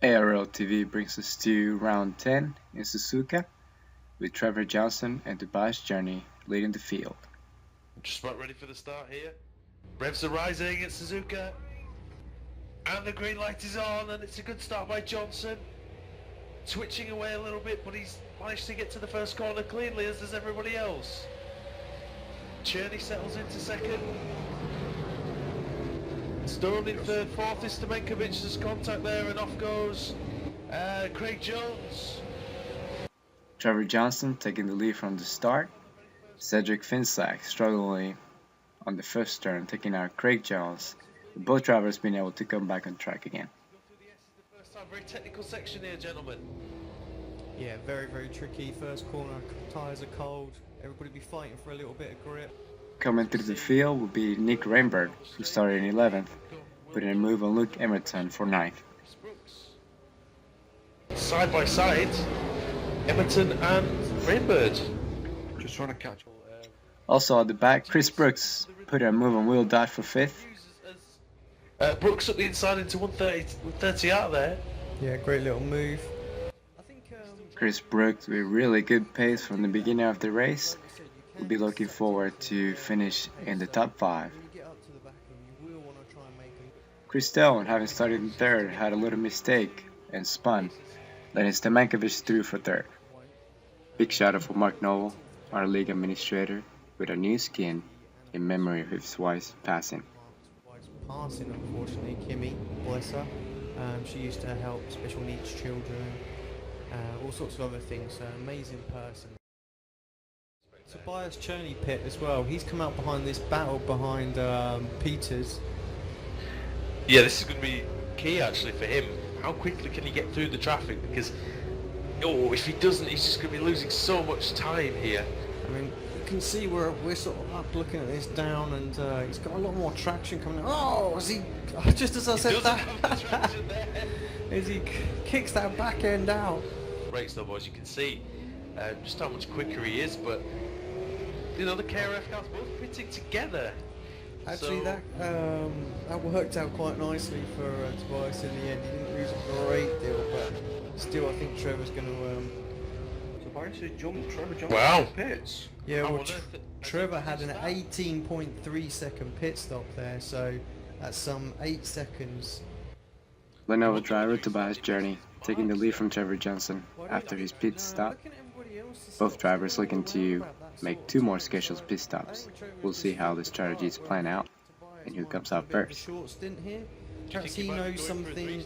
ARL-TV brings us to round 10 in Susuka, with Trevor Johnson and Tobias Journey leading the field. Just about ready for the start here. Revs are rising at Susuka, and the green light is on, and it's a good start by Johnson. Twitching away a little bit, but he's managed to get to the first corner cleanly, as does everybody else. Journey settles into second. Stone in third, fourth is Stamenkovic. There's contact there, and off goes Craig Jones. Trevor Johnson taking the lead from the start. Cedric Finsack struggling on the first turn, taking out Craig Jones. Both drivers being able to come back on track again. The first time, very technical section here, gentlemen. Yeah, very, very tricky. First corner, tyres are cold. Everybody be fighting for a little bit of grip. Coming through the field will be Nick Rainbird, who started in 11th, putting a move on Luke Emerton for 9th. Side by side, Emerton and Rainbird. Just trying to catch. Also at the back, Chris Brooks putting a move on Will Dodd for 5th. Brooks up the inside into 130 out there. Yeah, great little move. Chris Brooks with really good pace from the beginning of the race. We'll be looking forward to finish in the top 5. Chris Stone, having started in 3rd, had a little mistake and spun, letting Stamenkovic through for 3rd. Big shout out for Mark Noble, our league administrator, with a new skin in memory of his wife's passing. Passing, unfortunately, Kimmy, bless her. She used to help special needs children, all sorts of other things. Amazing person. Tobias Cherney pit as well. He's come out behind this battle behind Peters. Yeah, this is going to be key actually for him. How quickly can he get through the traffic? Because if he doesn't, he's just going to be losing so much time here. I mean, you can see we're sort of up looking at this down, and he's got a lot more traction coming. Oh, as he just as I said that, as he kicks that back end out. Brakes though, boys. You can see just how much quicker he is, but you know the KRF cars both pitting together. Actually, so that worked out quite nicely for Tobias in the end. He didn't lose a great deal, but still, I think Trevor's going to. Tobias has jumped Trevor Johnson wow. pits. Yeah, well, Trevor had an 18.3 second pit stop there, so that's some 8 seconds. Lenovo driver Tobias Journey taking the lead from Trevor Johnson after his pit stop. Both drivers looking to make 2 more scheduled pit stops. We'll see how the strategies plan out and who comes out first. Short stint here. Perhaps he knows something.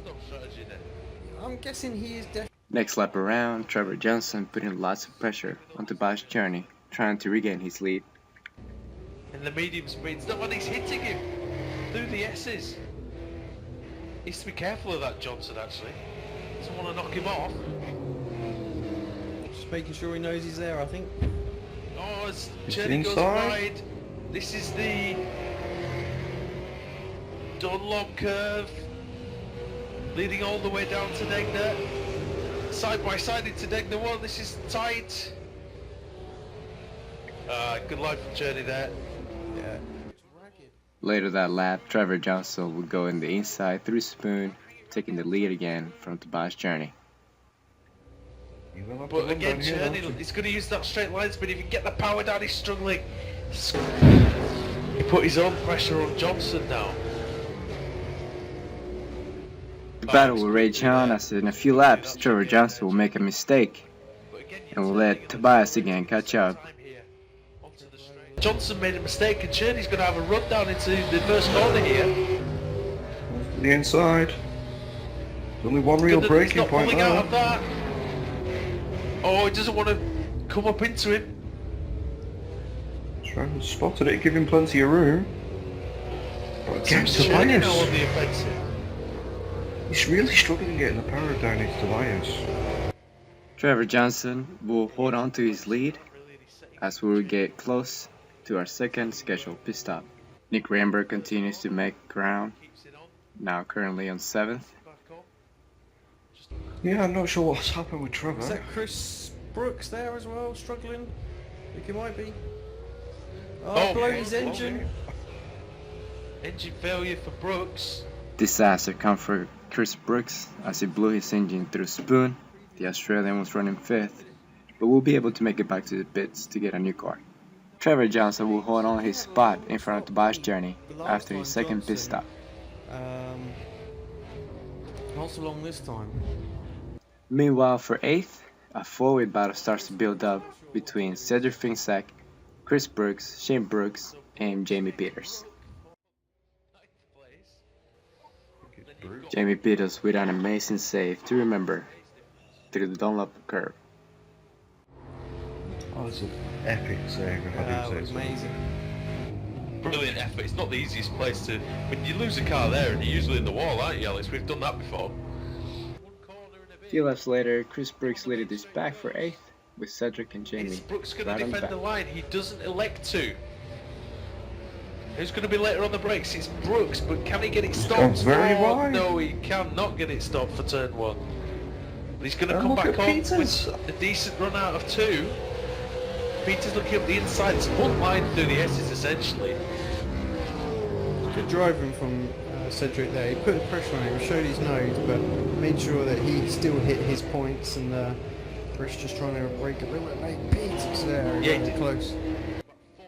I'm guessing he is definitely. Next lap around, Trevor Johnson putting lots of pressure on Tobias Journey, trying to regain his lead. In the medium speeds, nobody's hitting him through the S's. He needs to be careful of that, Johnson, actually. Doesn't want to knock him off. Just making sure he knows he's there, I think. Oh, as Journey goes wide, this is the Dunlop curve, leading all the way down to Degner. Side by side into Degner 1, this is tight. Good line from Journey there. Yeah. Later that lap, Trevor Johnson would go in the inside through Spoon, taking the lead again from Tobias Journey. But again, Journey, he's going to use that straight line speed. If you get the power down, he's struggling. He put his own pressure on Johnson now. The battle will rage on as in a few laps, Trevor Johnson will make a mistake and will let Tobias again catch up. Johnson made a mistake and Journey's going to have a run down into the first corner here. The inside. There's only one real braking point now. Out of that. Oh, he doesn't want to come up into him. Trevor spotted it, give him plenty of room. Again, Journey now on the offensive. He's really struggling getting the power down into Tobias. Trevor Johnson will hold on to his lead as we will get close to our second scheduled pit stop. Nick Rainbird continues to make ground, now currently on 7th. Yeah, I'm not sure what's happened with Trevor. Is that Chris Brooks there as well, struggling? I think he might be. Oh, blown his engine. Engine failure for Brooks. Disaster Chris Brooks as he blew his engine through Spoon. The Australian was running 5th, but will be able to make it back to the pits to get a new car. Trevor Johnson will hold on his spot in front of Tobias Journey after his second pit stop. Not so long this time. Meanwhile, for 8th, a 4-way battle starts to build up between Cedric Finsack, Chris Brooks, Shane Brooks, and Jamie Peters. Jamie Peters with an amazing save to remember through the Dunlop curve. Oh, that's an epic save. That was amazing. Brilliant effort. It's not the easiest place to... When you lose a car there and you're usually in the wall, aren't you, Alex? We've done that before. A few laps later, Chris Brooks leaded this back for 8th with Cedric and Jamie. Is Brooks going right to on defend the back. line? He doesn't elect to. Who's going to be later on the brakes? It's Brooks, but can he get it stopped? very wide. No, he cannot get it stopped for turn 1. But he's going to come look back at on Peters. with a decent run out of 2. Peters looking up the inside. It's one line through the S's essentially. Good driving from Cedric there. He put the pressure on him, showed his nose, but made sure that he still hit his points. And British just trying to break a little bit. Mate, Peters there. Yeah, he really did. Close.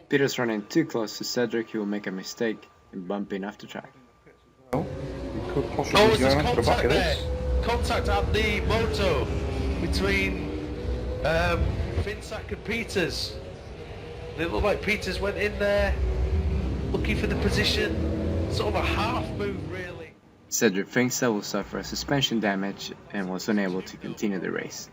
Peters running too close to Cedric, he will make a mistake and bump in off the track. Oh, we could possibly Oh, go there's into the back contact of there. this. Contact at the moto between Finsack and Peters. It looked like Peters went in there looking for the position. Sort of a half move, really. Cedric Finsack will suffer suspension damage and was unable to continue the race.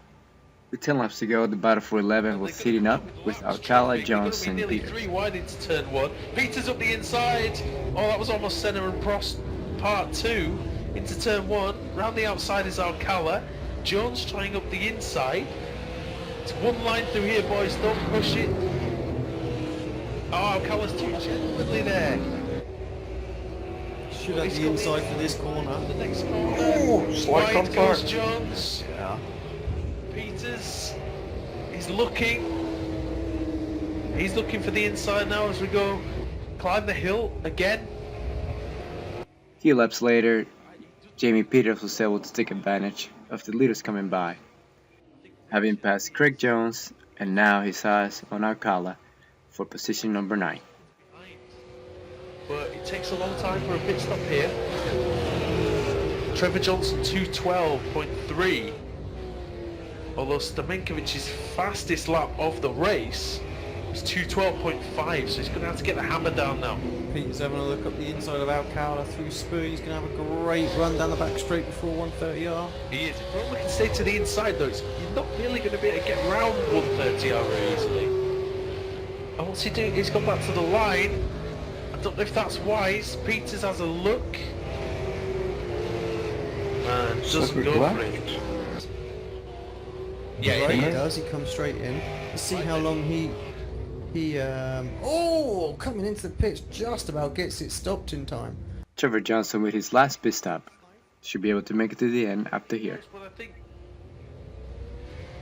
With 10 laps to go, the battle for 11 was heating up with Alcala, Jones, and nearly Peters. 3 wide into turn 1. Peters up the inside. Oh, that was almost centre and Prost part 2 into turn 1. Round the outside is Alcala. Jones trying up the inside. It's one line through here, boys. Don't push it. Oh, Alcala's too gently there. Should have the inside for this corner. The next corner. Oh, slight Wide goes contact. Jones. Yeah. Peters is looking. He's looking for the inside now as we go climb the hill again. A few laps later, Jamie Peters was able to take advantage of the leaders coming by, having passed Craig Jones, and now his eyes on Alcala for position number 9. But it takes a long time for a pit stop here. Trevor Johnson 2:12.3. Although Stamenkovic's fastest lap of the race was 2:12.5, so he's going to have to get the hammer down now. Peter's having a look up the inside of Alcala through Spoon. He's going to have a great run down the back straight before 130R. He is. If Roma can stay to the inside though, you're not really going to be able to get round 130R very easily. And what's he doing? He's gone back to the line. I don't know if that's wise. Peters has a look. And doesn't Cedric go left. for it. Yeah, Right, it he is. does. He comes straight in. Let's see how long he coming into the pits, just about gets it stopped in time. Trevor Johnson with his last pit stop should be able to make it to the end after here. That's what I think.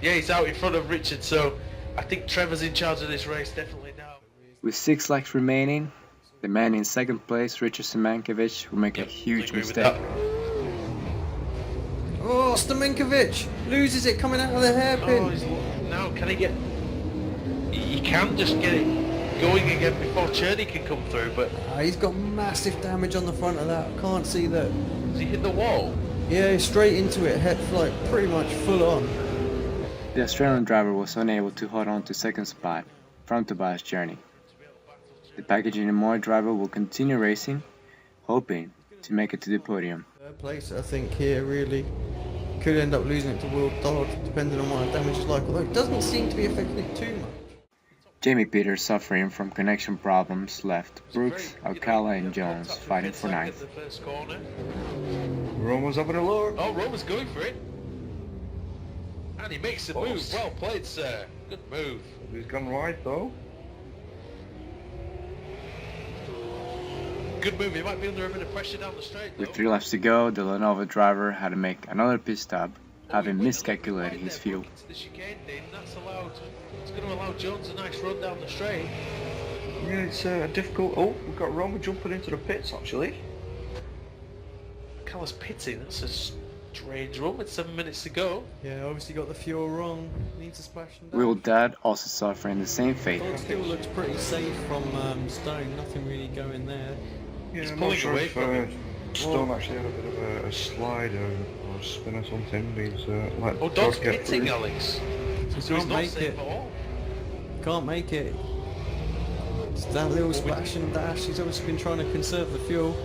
Yeah, he's out in front of Richard, so I think Trevor's in charge of this race definitely now. With 6 laps remaining, the man in second place, Richard Stamenkovic, will make a huge agree with mistake. that. Oh, Stamenkovic loses it coming out of the hairpin. Oh, now can he get... He can just get it going again before Cherney can come through, but He's got massive damage on the front of that. I can't see that. has he hit the wall? Yeah, straight into it. Head like pretty much full on. The Australian driver was unable to hold on to second spot from Tobias Journey. The packaging and more driver will continue racing, hoping to make it to the podium. Third place, I think, here really could end up losing it to Will Dodd, depending on what the damage is like. Although it doesn't seem to be affecting it too much. Jamie Peters, suffering from connection problems, left Brooks, Alcala, and Jones fighting for 9th. The first corner. Roma's having a look. Oh, Roma's going for it. And he makes the move. Well played, sir. Good move. He's gone right though. Good move. He might be under a bit of pressure down the straight, though. With 3 laps to go, the Lenovo driver had to make another pit stop, having miscalculated his fuel. The chicane thing, that's allowed. It's going to allow Jones a nice run down the straight. Yeah, it's a difficult... Oh, we've got Roma jumping into the pits actually. Callus pitting. That's a strange run with 7 minutes to go. Yeah, obviously got the fuel wrong. Needs to splash them down. Will Dad also suffering the same fate. It still looks pretty safe from Stone. Nothing really going there. Yeah, He's I'm pulling not sure away if from him. Stone actually had a bit of a slide or a spin or something. He's like Oh, Dog's pitting, Alex. He So he's can't not make safe it. at all. Can't make it. It's that little splash and dash. He's obviously been trying to conserve the fuel.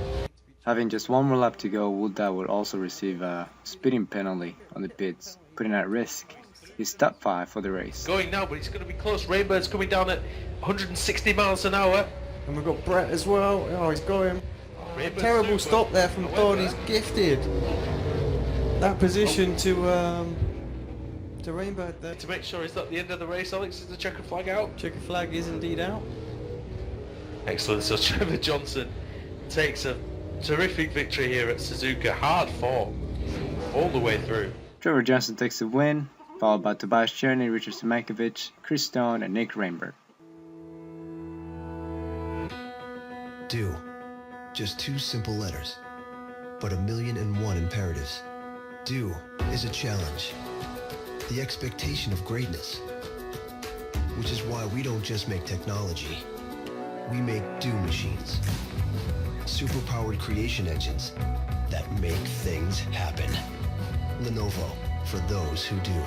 Having just one more lap to go, Will Dad would also receive a speeding penalty on the pits, putting at risk his top 5 for the race. Going now, but he's going to be close. Rainbird's coming down at 160 miles an hour. And we've got Brett as well. Oh, he's got him. Rainbird's Terrible super. stop there from However, Todd. He's gifted that position to Rainbird there. To make sure it's not the end of the race, Alex, is the checker flag out? Checker flag is indeed out. Excellent. So Trevor Johnson takes a terrific victory here at Susuka. Hard fought all the way through. Trevor Johnson takes the win, followed by Tobias Cherny, Richard Semankiewicz, Chris Stone, and Nick Rainbird. Do. Just 2 simple letters, but 1,000,001 imperatives. Do is a challenge, the expectation of greatness, which is why we don't just make technology, we make do machines. Super-powered creation engines that make things happen. Lenovo, for those who do.